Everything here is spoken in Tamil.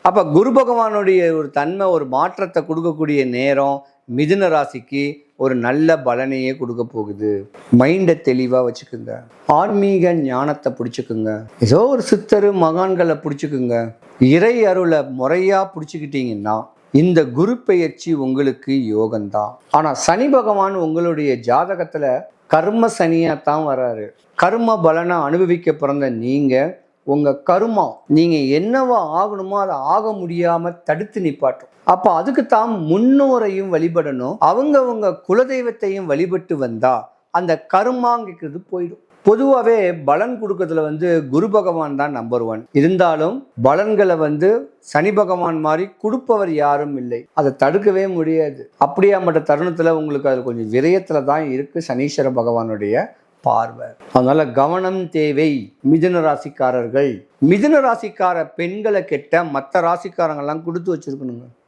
அப்போ குரு பகவானுடைய ஒரு தன்மை ஒரு மாற்றத்தை கொடுக்கக்கூடிய நேரம் மிதுன ராசிக்கு ஒரு நல்ல பலனையே கொடுக்க போகுது. மைண்டை தெளிவாக வச்சுக்குங்க. ஆன்மீக ஞானத்தை பிடிச்சிக்குங்க. ஏதோ ஒரு சித்தரு மகான்களை பிடிச்சிக்குங்க. இறை அருளை முறையாக பிடிச்சிக்கிட்டீங்கன்னா இந்த குரு பெயர்ச்சி உங்களுக்கு யோகம்தான். ஆனால் சனி பகவான் உங்களுடைய ஜாதகத்தில் கர்ம சனியாக தான் வராரு. கர்ம பலனை அனுபவிக்க பிறந்த நீங்கள் உங்கள் கர்மா நீங்கள் என்னவா ஆகணுமோ அதை ஆக முடியாமல் தடுத்து நிப்பாட்டும். அப்போ அதுக்கு தான் முன்னோரையும் வழிபடணும். அவங்க குலதெய்வத்தையும் வழிபட்டு வந்தா அந்த கர்மாங்கிறது போயிடும். பொதுவாகவே பலன் கொடுக்கறதுல குரு பகவான் தான் நம்பர் 1. இருந்தாலும் பலன்களை சனி பகவான் மாதிரி கொடுப்பவர் யாரும் இல்லை. அதை தடுக்கவே முடியாது. அப்படியாப்பட்ட தருணத்தில் உங்களுக்கு அது கொஞ்சம் விரயத்தில் தான் இருக்குது சனீஸ்வர பகவானுடைய பார்வை. அதனால கவனம் தேவை. மிதுன ராசிக்காரர்கள், மிதுன ராசிக்கார பெண்களை கெட்ட மற்ற ராசிக்காரங்கெல்லாம் கொடுத்து வச்சிருக்கணுங்க.